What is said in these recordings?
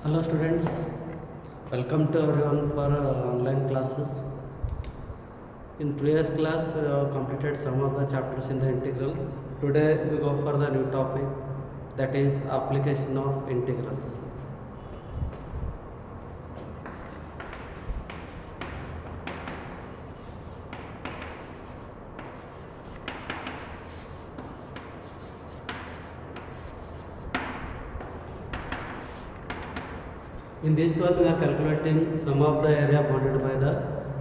Hello students, welcome to everyone for online classes. In previous class we have completed some of the chapters in the integrals. Today we go for the new topic, that is application of integrals. In this one we are calculating sum of the area bounded by the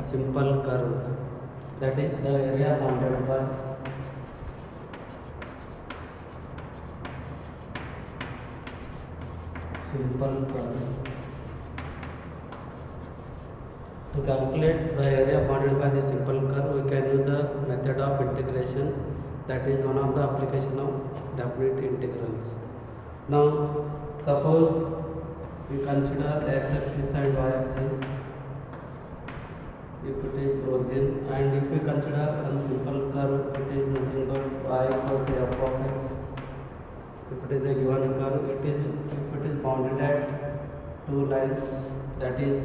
simple curves, that is the area bounded by simple curve. To calculate the area bounded by the simple curve, we can use the method of integration, that is one of the application of definite integrals. Now suppose we consider x-axis and y-axis, if it is origin, and if we consider a simple curve, it is nothing but y equal to f of x. If it is a given curve, if it is bounded at two lines, that is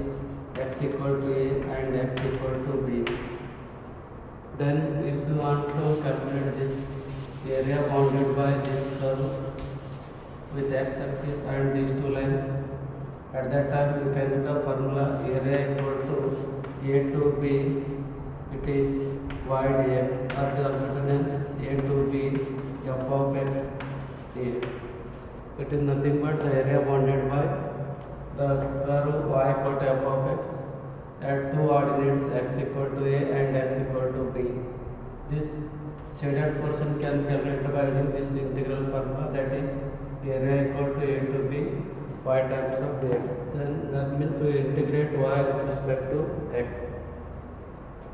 x equal to a and x equal to b, then if you want to calculate this area bounded by this curve with x-axis and these two lines, at that time we can use the formula area equal to a to b, it is y dx, or the alternate a to b f of x dx. It is nothing but the area bounded by the curve y equal to f of x at two ordinates x equal to a and x equal to b. This shaded portion can be calculated by using this integral formula, that is area equal to a to b y times of dx. Then that means we integrate y with respect to x.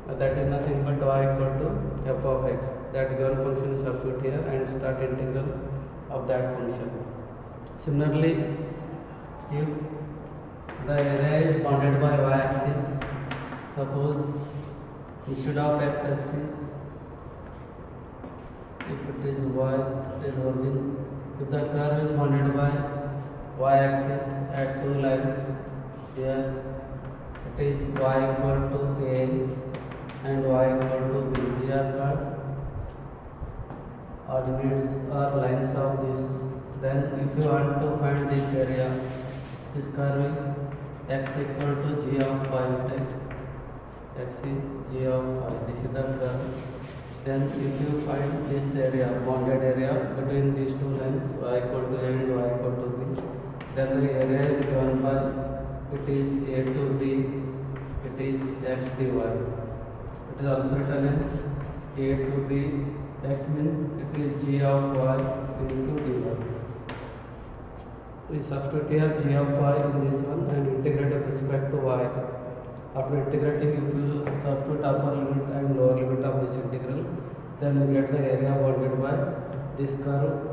That is nothing but y equal to f of x. That given function is substitute here and start integral of that function. Similarly, if the area is bounded by y-axis, suppose instead of x-axis, if it is y, it is origin. If the curve is bounded by y-axis at two lines, here it is y equal to a and y equal to b. These are called ordinates or lines of this. Then if you want to find this area, this curve is x equal to g of phi. X is g of phi. This is the curve. Then if you find this area, bounded area between these two lines, y equal to a and y equal to b, then the area is given by, it is a to b, it is x dy. It is also written as a to b, x means it is g of y into dy. We substitute here g of y in this one and integrate with respect to y. After integrating, if you substitute upper limit and lower limit of this integral, then we get the area bounded by this curve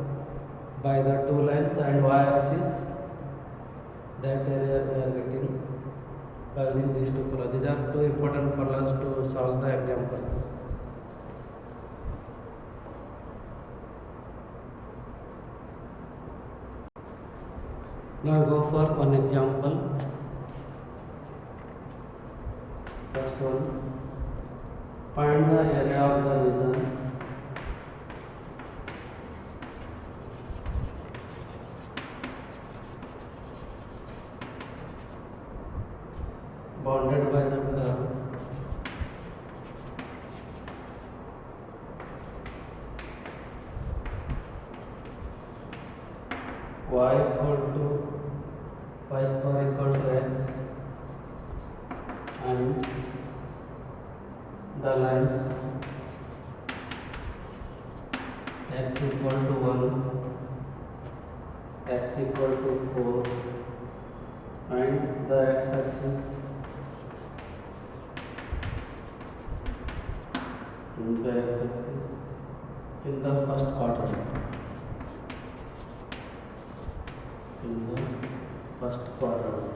by the two lines and y-axis. That area we are getting by using these two formulas. These are two important formulas to solve the examples. Now go for one example. First one, find the area of the region bounded by the curve y equal to y square equal to x and the lines x equal to 1, x equal to 4, and the x-axis in the x-axis in the first quadrant. In the first quadrant.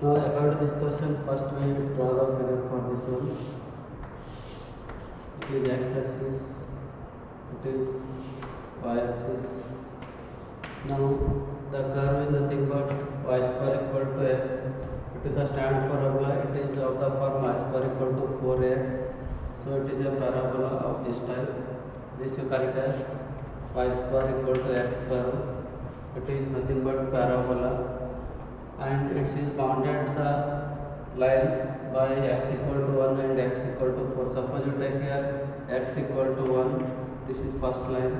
Now according to this question, first we draw the figure for this one. It is x-axis, it is y-axis, Now the curve is nothing but y square equal to x. It is the standard parabola. It is of the form y square equal to 4x. So it is a parabola of this type. This you call it as y square equal to x curve. It is nothing but parabola, and it is bounded the lines by x equal to 1 and x equal to 4. Suppose you take here x equal to 1. This is first line.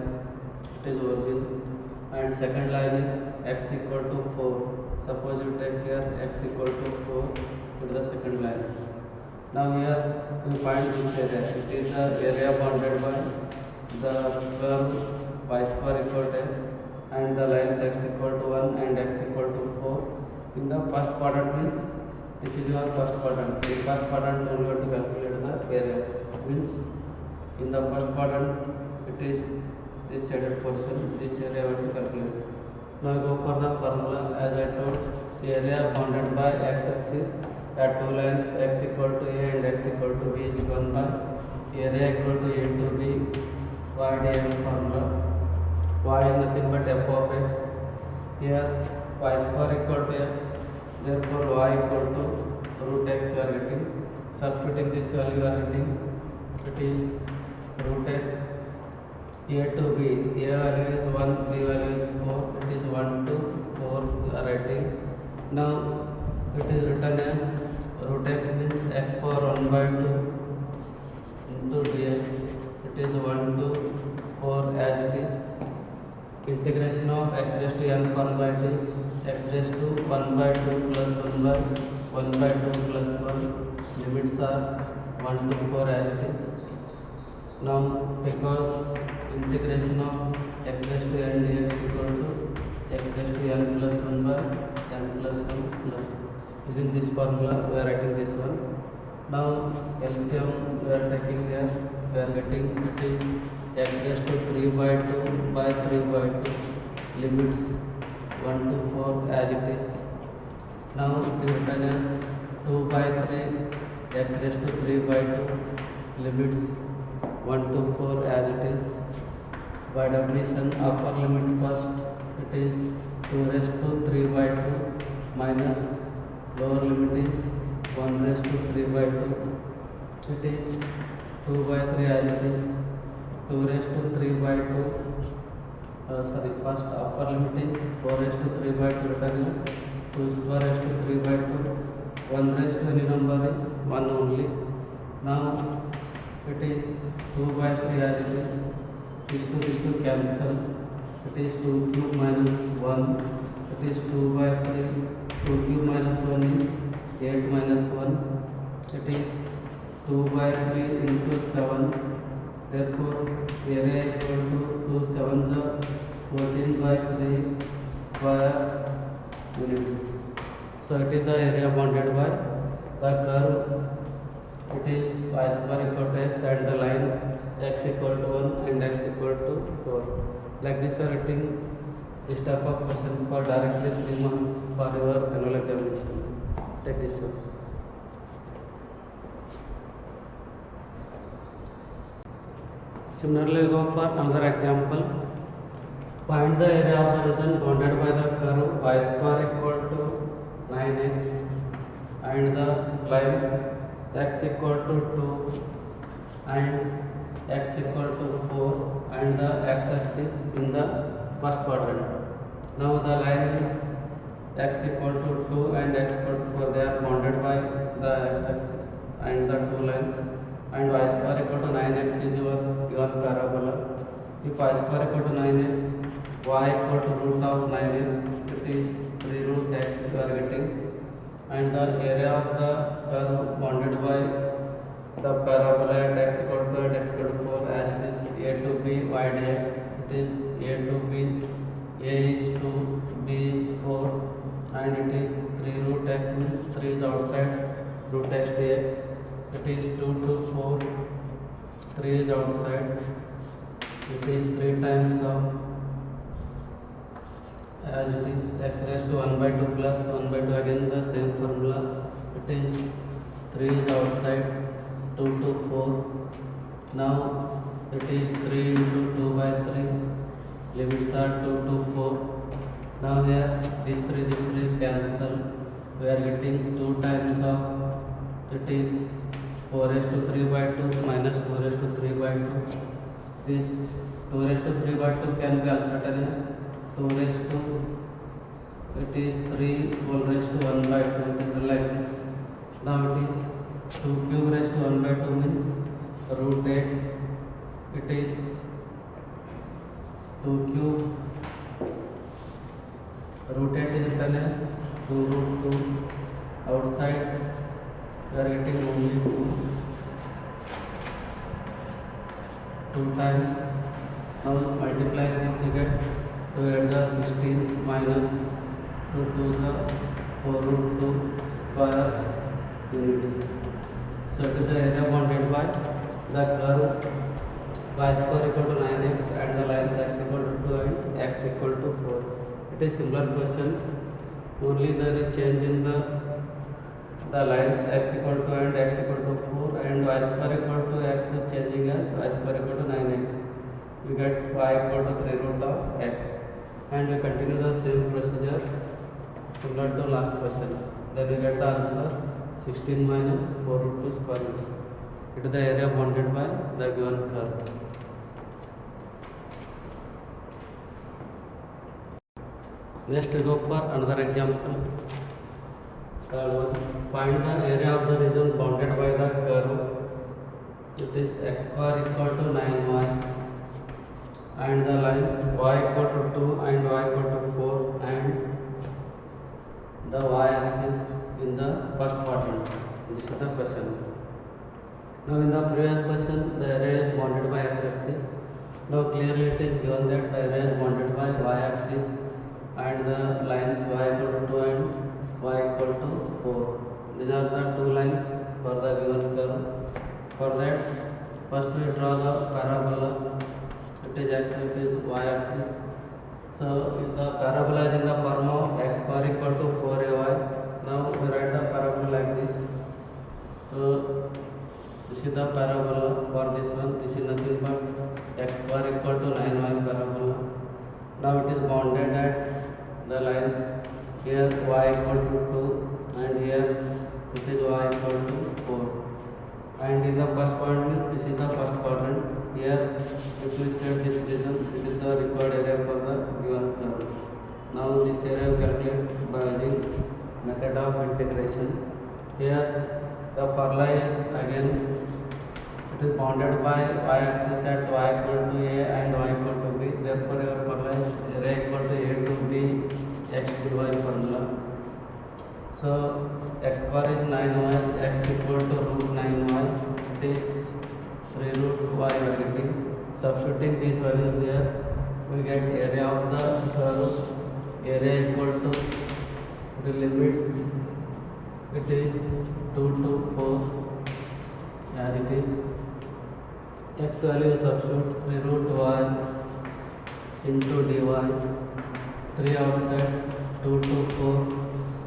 It is origin. And second line is x equal to 4. Suppose you take here x equal to 4, it is the second line. Now here we find this area. It is the area bounded by the curve y square equal to x and the lines x equal to 1 and x equal to 4. In the first quadrant means this is your first quadrant. In first quadrant only you have to calculate the area. Means in the first quadrant it is this shaded portion, this area we have to calculate. Now go for the formula. As I told, the area bounded by x axis at two lines x equal to a and x equal to b is given by area equal to a to b y dx formula. Y is nothing but f of x. Here y square equal to x, therefore y equal to root x you are getting. Substituting this value you are getting, it is root x. A to b, a value is 1, b value is 4, it is 1 to 4 you are writing. Now it is written as root x means x power 1 by 2 into dx. It is 1 to 4 as it is. Integration of x raised to n formula, it is x raised to 1 by 2 plus 1 by 1 by 2 plus 1. Limits are 1 to 4 as it is. Now because integration of x raised to n dx equal to x raised to n plus 1 by n plus 1 plus. Using this formula we are writing this one. Now LCM we are taking here, we are getting it is x raised to 3 by 2 by 3 by 2. Limits 1 to 4 as it is. Now it is written as 2 by 3 x raised to 3 by 2. Limits 1 to 4 as it is. By definition, upper limit first, it is 2 raised to 3 by 2 minus lower limit is 1 raised to 3 by 2. It is 2 by 3 as it is. 2 raised to 3 by 2. First upper limit is 4 raised to 3 by 2 written as 2 square raised to 3 by 2. 1 raised to any number is 1 only. Now it is 2 by 3 as it is. This to cancel. It is 2 cube minus 1. It is 2 by 3. 2 cube minus 1 is 8 minus 1. It is 2 by 3 into 7. Therefore area equal to 2 7 the 14 by 3 square units. So it is the area bounded by the curve. It is y square equal to x and the line x equal to 1 and x equal to 4. Like this you are writing this type of question for directly 3 months for your annual examination. Take this one. Similarly, go for another example. Find the area of the region bounded by the curve y square equal to 9x and the lines x equal to 2 and x equal to 4 and the x-axis in the first quadrant. Now the line is x equal to 2 and x equal to 4. They are bounded by the x-axis and the two lines. And y square equal to 9x is your parabola. If y square equal to 9x, y equal to root of 9x, it is 3 root x you are getting. And the area of the curve bounded by the parabola at x equal to and x equal to 4 as it is a to b y dx. It is a to b, a is 2, b is 4 and it is 3 root x means 3 is outside root x dx. It is 2 to 4, 3 is outside. It is 3 times of as it is x raised to 1 by 2 plus 1 by 2, again the same formula. It is 3 is outside, 2 to 4. Now it is 3 into 2 by 3. Limits are 2 to 4. Now here these three cancel. We are getting 2 times of, it is 4 raised to 3 by 2 minus 2 raised to 3 by 2. This 2 raised to 3 by 2 can be also written as 2 raised to, it is 3 whole raised to 1 by 2, it is like this. Now it is 2 cube raised to 1 by 2 means root 8, it is 2 cube, root 8 is written as 2 root 2, outside we are getting only 2 times. Now multiply this, you get 2 8 the 16 minus 2 2 the 4 root 2 square units. So it is the area bounded by the curve y square equal to 9x and the lines x equal to 2 and x equal to 4. It is similar question, only there is change in the lines x equal to and x equal to 4 and y square equal to x is changing as y square equal to 9x. We get y equal to 3 root of x and we continue the same procedure similar to last question. Then we get the answer 16 minus 4 root 2 square roots. It is the area bounded by the given curve. Next we go for another example. Third one, find the area of the region bounded by the curve. It is x square equal to 9y and the lines y equal to 2 and y equal to 4 and the y axis in the first quadrant. This is the question. Now in the previous question the area is bounded by x axis. Now clearly it is given that the area is bounded by y axis and the lines y equal to 2 and y equal to 4. These are the two lines for the given curve. For that, first we draw the parabola. It is x, it is y axis. So if the parabola is in the form of x square equal to 4ay, now we write the parabola like this. So this is the parabola for this one. This is nothing but x square equal to 9y parabola. Now it is bounded at the lines here y equal to 2 and here it is y equal to 4. And in the first quadrant, this is the first quadrant. Here if we set this region, it is the required area for the given curve. Now this area we calculate by using method of integration. Here the formula is again, it is bounded by y axis at y equal to a and y equal to b. Therefore your formula is area equal to a to b x dy formula. So x square is 9y, x equal to root 9y, it is 3 root y we are getting. Substituting these values here, we get area of the curve, area equal to the limits, it is 2 to 4 as it is. X value substitute 3 root y into dy, 3 outside 2 to 4,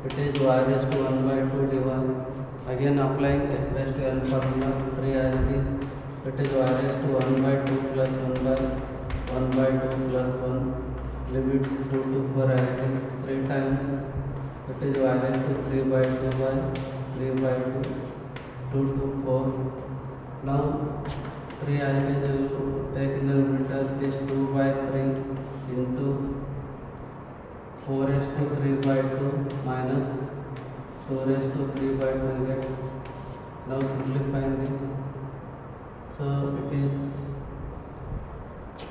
it is y raised to 1 by 2 dy. Again applying x raised to n formula, 3 as it is, it is y raised to 1 by 2 plus 1 by 1 by 2 plus 1, limits 2 to 4 as it is, 3 times, it is y raised to 3 by 2 by 3 by 2, 2 to 4. Now 3 as it is, take in the numerator, it is 2 by 3 into 4 raised to 3 by 2 minus 4 raised to 3 by 2 we get. Now simplifying this, so it is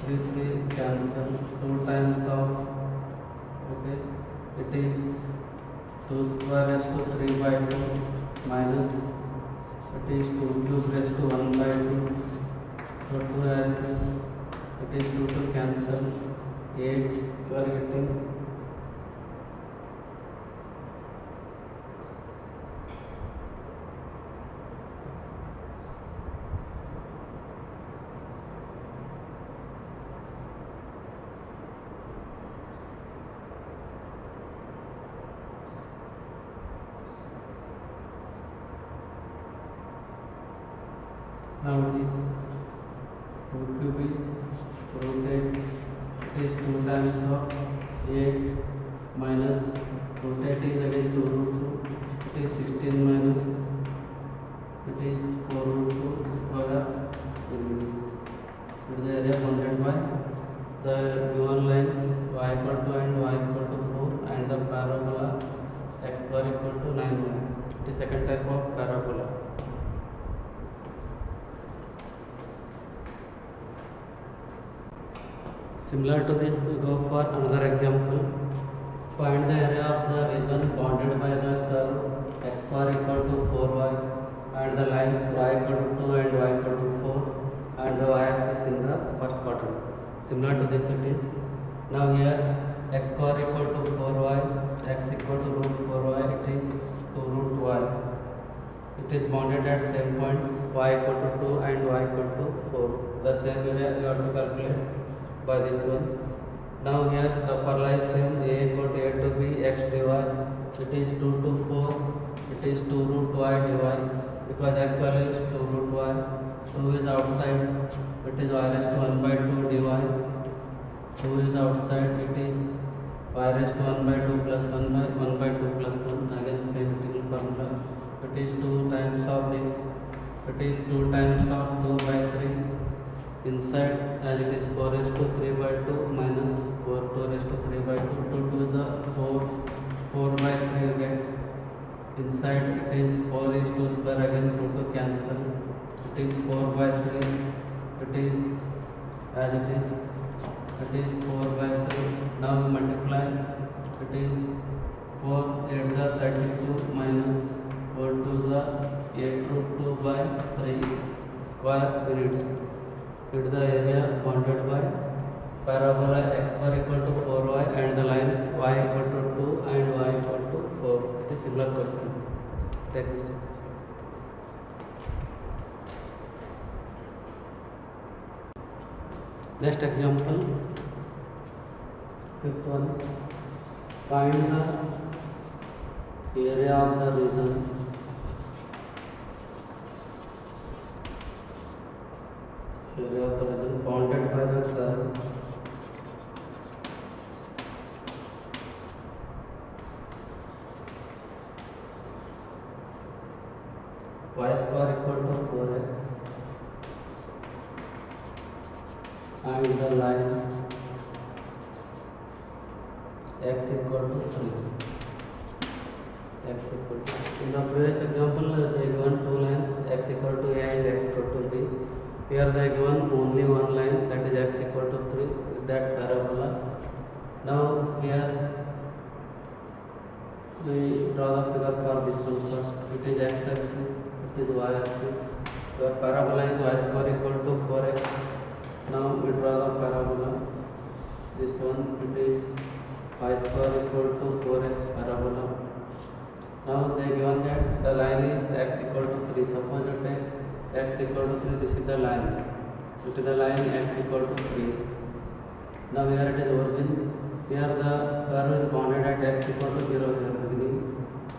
3 cancel, 2 times of, okay, it is 2 square raised to 3 by 2 minus, it is 2 cube raised to 1 by 2. So 2 as it is 2 to cancel, 8 you are getting. Now it is 2 cube is root 8, it is 2 times of 8 minus root 8 is again 2 root 2, it is 16 minus it is 4 root 2 square units. It is the area bounded by the given lines y equal to and y equal to 4 and the parabola x square equal to 9y. It is second type of parabola. Similar to this, we go for another example. Find the area of the region bounded by the curve x square equal to 4y and the lines y equal to 2 and y equal to 4 and the y-axis in the first quadrant. Similar to this it is. Now here x square equal to 4y, x equal to root 4y, it is 2 root y. It is bounded at same points y equal to 2 and y equal to 4. The same area we have to calculate by this one. Now here the formula is same, a equal to a to b x dy. It is 2 to 4, it is 2 root y dy because x value is 2 root y. 2 is outside, it is y raised to 1 by 2 dy. 2 is outside, it is y raised to 1 by 2 plus 1 by 2 plus 1. Again same integral formula. It is 2 times of this. It is 2 times of 2 by 3. Inside as it is 4 raised to 3 by 2 minus 4 2 raised to 3 by 2. 2 2 is a 4. 4 by 3 you get. Inside it is 4 is 2 square, again 2 to cancel. It is 4 by 3. It is as it is. It is 4 by 3. Now multiply. It is 4 8 is 32 minus 4 2 is 8 root 2 by 3 square units. It the area bounded by parabola x square equal to 4y and the lines y equal to 2 and y equal to 4. It is similar question. Take this. Next example, fifth one. Find the area of the region bounded by the curve y square equal to 4x and the line x equal to 3. X equal to, in the previous example they given two lines x equal to a and x equal to b. Here they given only one line, that is x equal to 3 with that parabola. Now here we draw the figure for this one first. It is x axis, it is y axis. The parabola is y square equal to 4x. Now we draw the parabola. This one it is y square equal to 4x parabola. Now they given that the line is x equal to 3. Suppose you take x equal to 3, this is the line. It is the line x equal to 3. Now here it is origin. Here the curve is bounded at x equal to 0 here beginning.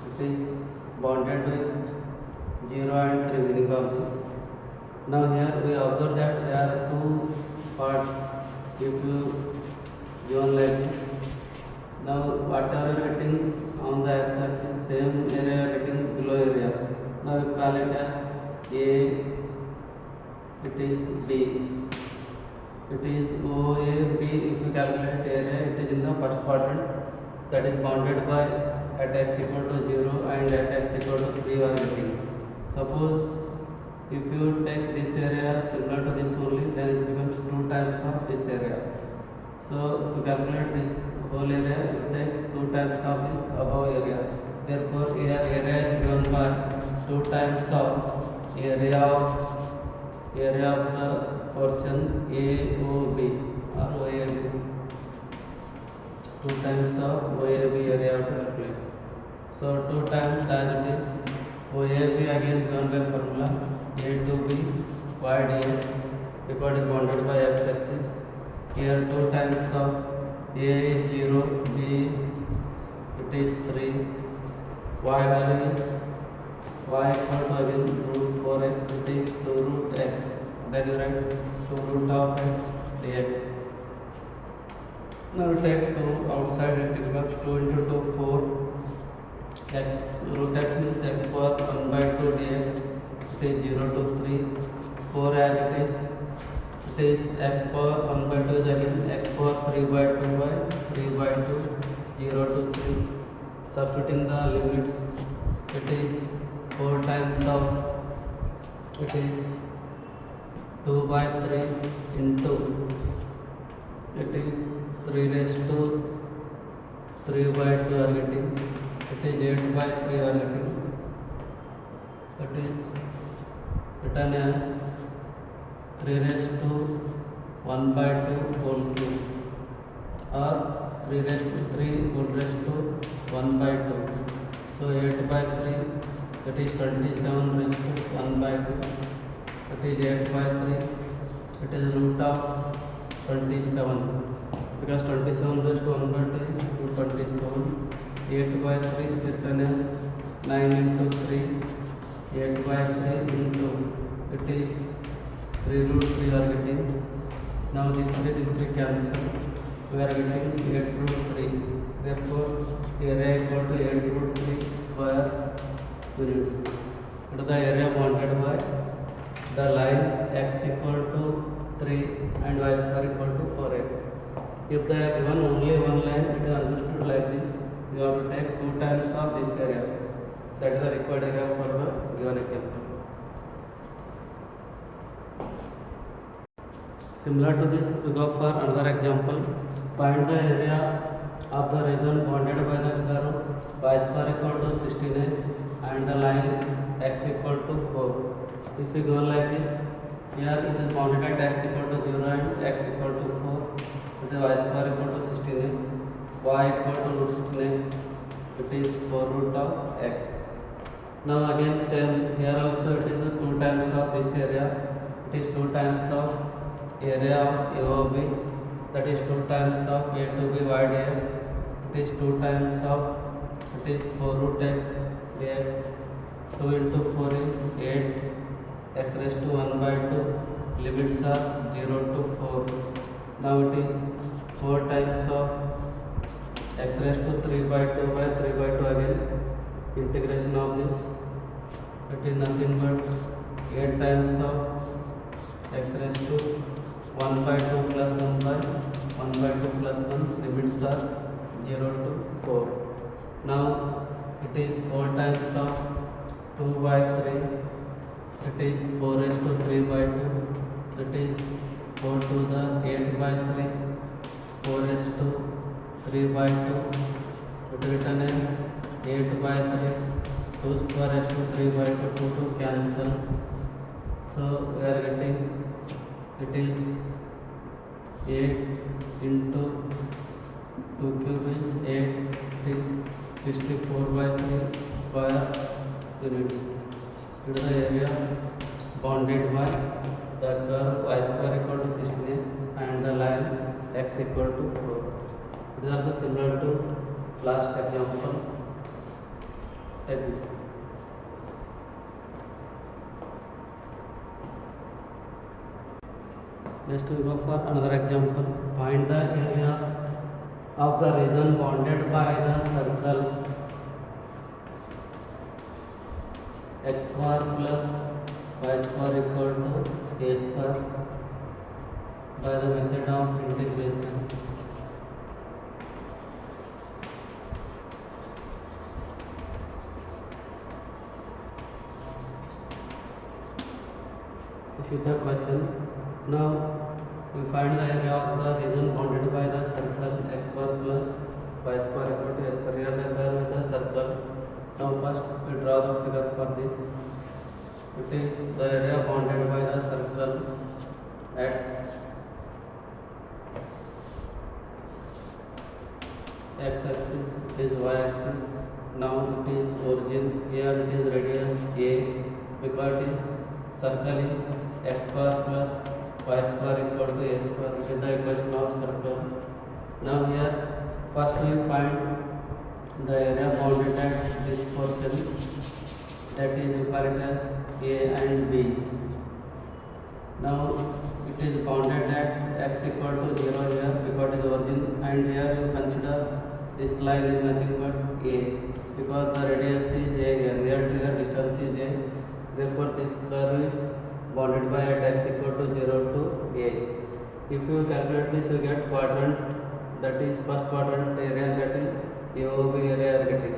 It is bounded with 0 and 3 beginning of this. Now here we observe that there are two parts. If you given like this, now whatever you are getting on the x axis, same area you are getting below area. Now you call it as A, it is B, it is OAB. If you calculate area, it is in the first quadrant, that is bounded by at x equal to 0 and at x equal to 3 you are getting. Suppose if you take this area similar to this only, then it becomes 2 times of this area. So to calculate this whole area, you take 2 times of this above area. Therefore here area is given by 2 times of area of the portion AOB or OAB. 2 times of OAB area to calculate. So 2 times as it is OAB again given by formula A to B y dx because it is bounded by x axis. Here 2 times of A is 0, B is 3, y value is y equal to again root 4x, it is 2 root x, then you write 2 root of x dx. Now we take 2 outside, it becomes 2 into 2 4. X root x means x power 1 by 2 dx. It is 0 to 3. 4 as it is. It is x power 1 by 2 is again x power 3 by 2 by 3 by 2. 0 to 3. Substituting the limits, it is 4 times of, it is 2 by 3 into, it is 3 raised to 3 by 2 are getting, it is 8 by 3 are getting, it is written as 3 raised to 1 by 2 whole cube, or 3 raised to 3 whole raised to 1 by 2. So 8 by 3, that is 27 raised to 1 by 2. It is 8 by 3. It is root of 27. Because 27 raised to 1 by 2 is 227. 8 by 3 is written as 9 into 3. 8 by 3 into, it is 3 root 3 are getting. Now this 3 cancel. We are getting 8 root 3. Therefore, area equal to 8 root 3 square units. It is the area bounded by the line x equal to 3 and y square equal to 4x. If they are given only one line, it is understood like this. You have to take 2 times of this area. That is the required area for the given example. Similar to this, we go for another example. Find the area of the region bounded by the curve y square equal to 16x and the line x equal to 4. If we go like this, here it is bounded at x equal to 0 and x equal to 4. It is y square equal to 16x, y equal to root 16x. It is 4 root of x. Now again same, here also it is 2 times of this area. It is 2 times of area of A of B. That is 2 times of A to B y dx. It is 2 times of, it is 4 root x dx. 2 into 4 is 8. X raised to 1 by 2, limits are 0 to 4. Now it is 4 times of x raised to 3 by 2 by 3 by 2 again. Integration of this, it is nothing but 8 times of x raised to 1 by 2 plus 1 by 1 by 2 plus 1, limits are 0 to 4. Now it is 4 times of 2 by 3. It is 4 raised to 3 by 2. That is 4 to the 8 by 3. 4 raised to 3 by 2. It is written as 8 by 3. 2 square raised to 3 by 2. 2 to cancel. So we are getting, it is 8 into 2 cube is 8. It is 64 by 3 square units. It is the area bounded by the curve y square equal to 16x and the line x equal to 4. It is also similar to last example like this. Next we go for another example. Find the area of the region bounded by the circle x square plus y square equal to a square by the method of integration. This is the question. Now we find the area of the region bounded by the circle x square plus y square equal to a square. Here the curve is the circle. Now first we draw the figure for this. It is the area bounded by the circle at x axis, it is y axis. Now it is origin, here it is radius a, because it is circle is x square plus y square equal to a square. It is the equation of circle. Now here first we find the area bounded at this portion, that is we call it as a and b. Now it is bounded at x equal to 0 here because it is origin, and here you consider this line is nothing but a because the radius is a here, here to here distance is a, therefore this curve is bounded by at x equal to 0 to a. If you calculate this, you get quadrant, that is first quadrant area, that is AOB area are getting,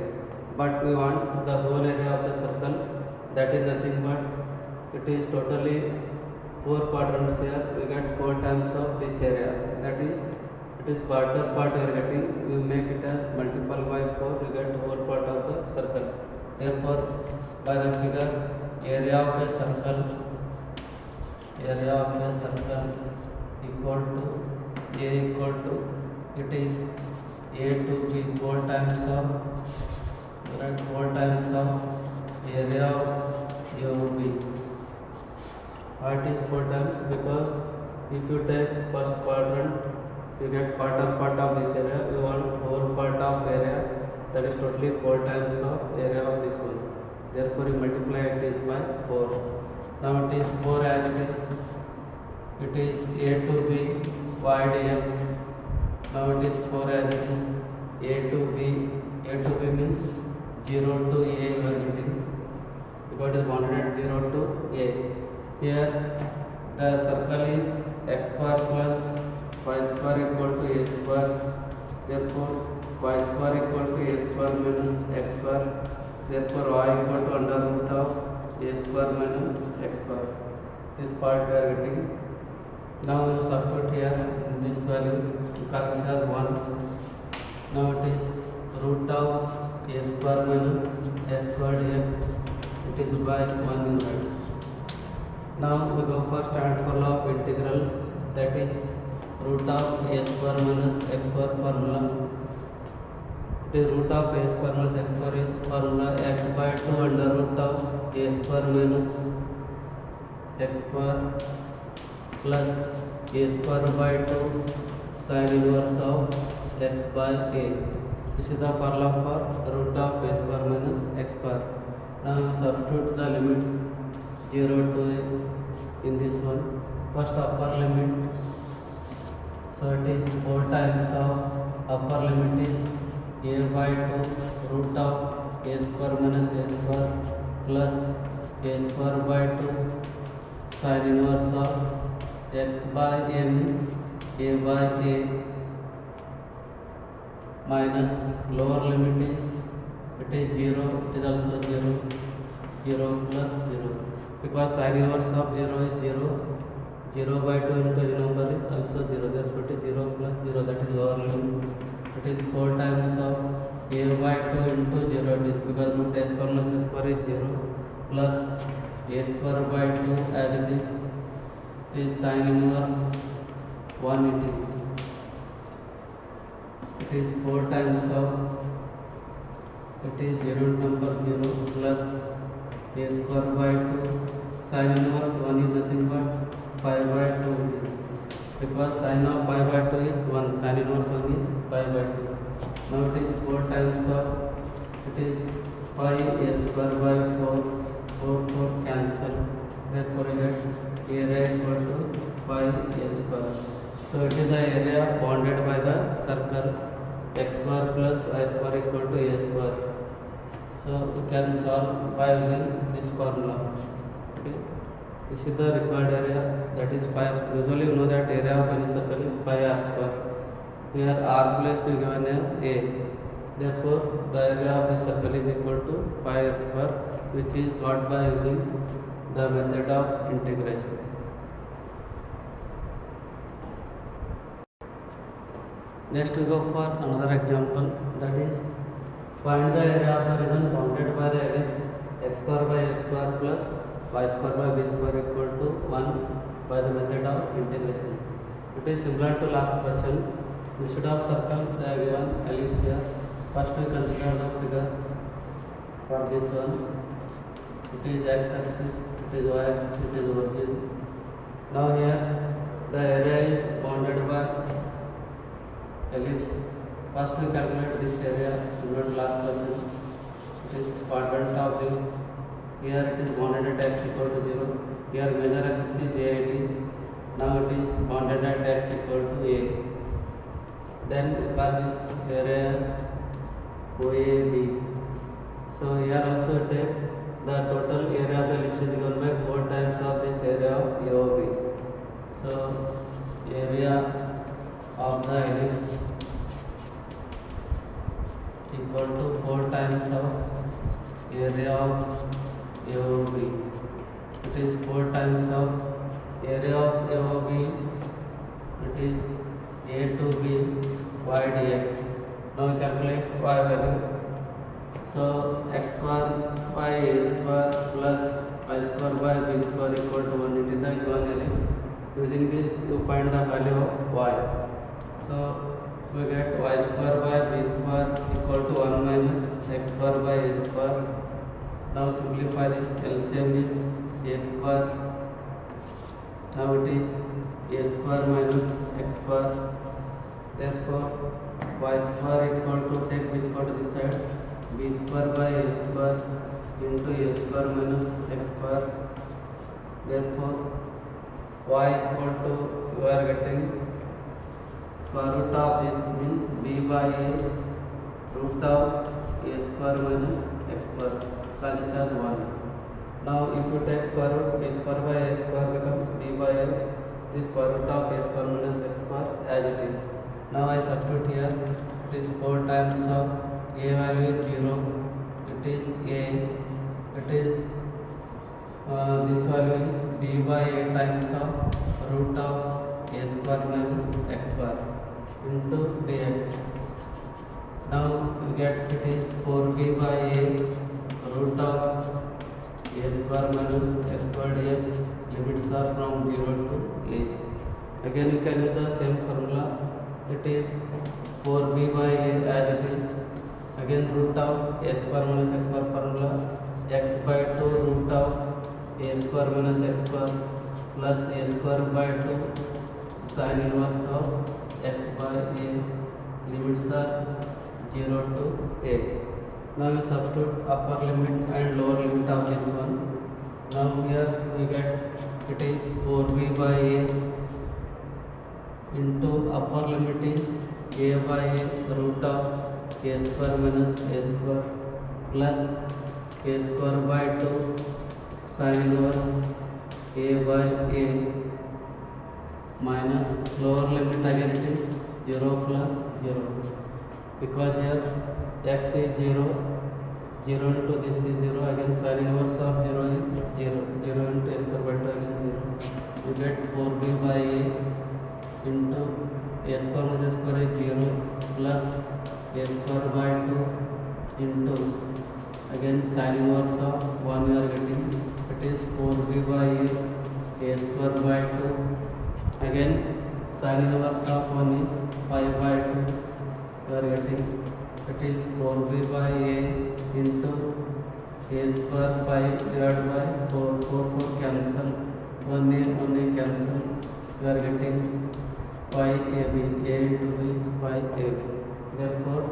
but we want the whole area of the circle, that is nothing but it is totally 4 quadrants here, we get 4 times of this area, that is it is quarter part we are getting, we make it as multiple by 4, we get whole part of the circle. Therefore by the figure, area of a circle equal to a equal to, it is a to b 4 times of, right, 4 times of area of AOB. Why it is 4 times? Because if you take first quadrant, you get quarter part of this area, you want whole part of area, that is totally 4 times of area of this one, therefore you multiply it by 4. Now it is 4 as it is a to b y dx. Now it is 4 as it is a to b means 0 to a you are getting because it is bounded at 0 to a. Here the circle is x square plus y square equal to a square, therefore y square equal to a square minus x square, therefore y equal to under root of a square minus x square. This part we are getting. Now we will substitute here in this value, to call this as 1. Now it is root of a square minus a square dx, it is by 1 unit. Now we go for standard formula of integral, that is root of a square minus x square formula. The root of a square minus x square is formula x by 2 under root of a square minus x square plus a square by 2 sin inverse of x by a. This is the formula for root of a square minus x square. Now we substitute the limits 0 to a in this one. First upper limit, so it is 4 times of upper limit is a by 2 root of a square minus a square plus a square by 2 sin inverse of x by a means a by a minus lower limit is, it is 0, it is also 0, 0 plus 0, because sin inverse of 0 is 0, 0 by 2 into the number is also 0, therefore it is 0 plus 0, that is lower limit. It is 4 times of a by 2 into 0, it is because root a square minus a square is 0 plus a square by 2 as it is sin inverse 1 it is 4 times of, it is 0 number 0 plus a square by 2 sin inverse 1 is nothing but pi by 2 is, because sin of pi by 2 is 1, sin inverse 1 is pi by 2. Now it is 4 times of, it is pi a square by 4, 4 cancel, therefore you get area equal to pi a square. So it is the area bounded by the circle x square plus y square equal to a square. So we can solve by using this formula. Okay, this is the required area, that is pi. Usually you know that area of any circle is pi r square. Here r place is given as a, therefore the area of the circle is equal to pi r square, which is got by using the method of integration. Next we go for another example, that is find the area of a region bounded by the ellipse x square by a square plus y square by b square equal to 1 by the method of integration. It is similar to last question. Instead of circle they are given ellipse here. First we consider the figure for this one. It is x axis, it is y axis, it is origin. Now here the area is bounded by ellipse. First we calculate this area, similar to last question. It is quadrant of this. Here it is bounded at x equal to 0. Here major axis is a, it is Now it is bounded at x equal to a. Then we call this area as OAB. So here also take the total area of the ellipse is given by 4 times of this area of AOB. So area of the ellipse equal to 4 times of area of AOB. It is 4 times of area of AOB. It is A to B y dx. Now we calculate y value. So x square by a square plus y square by b square equal to 1. It is the given ellipse. Using this you find the value of y. So we get y square by b square equal to 1 minus x square by a square. Now simplify this. LCM is a square. Now it is a square minus x square. Therefore y square equal to, take b square to this side, b square by a square into a square minus x square. Therefore y equal to, you are getting square root of this means b by a root of a square minus x square. So this as 1. Now if you take square root, b square by a square becomes b by a, the square root of a square minus x square as it is. Now I substitute here. It is 4 times of a value is 0. It is a. It is this value is b by a times of root of a square minus x square into dx. Now you get it is 4b by a root of a square minus x square dx. Limits are from 0 to a. Again you can use the same formula. It is 4b by a as it is. Again root of a square minus x square formula, x by 2 root of a square minus x square plus a square by 2 sin inverse of x by a. Limits are 0 to a. Now we substitute upper limit and lower limit of this one. Now here we get it is 4b by a into upper limit is a by a root of a square minus a square plus a square by 2 sin inverse a by a minus lower limit again it is 0 plus 0, because here x is 0, 0 into this is 0, again sin inverse of 0 is 0, 0 into a square by 2 again 0. You get 4b by a into a square minus a square is 0 plus a square by 2 into again sin inverse of 1 you are getting. It is 4b by a square by 2. Again sin inverse of 1 is 5 by 2 you are getting. It is 4b by a into a square 5 divided by 4, 4 cancel, 1 a cancel, you are getting 5ab, a into b is 5ab. Therefore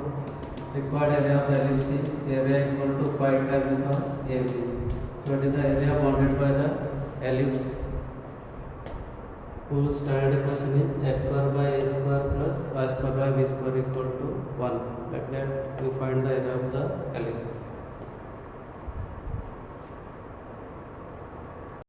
required area of the ellipse is area equal to 5 times of ab. So it is the area bounded by the ellipse whose standard equation is x square by a square plus y square by b square equal to 1. Like that we find the area of the ellipse.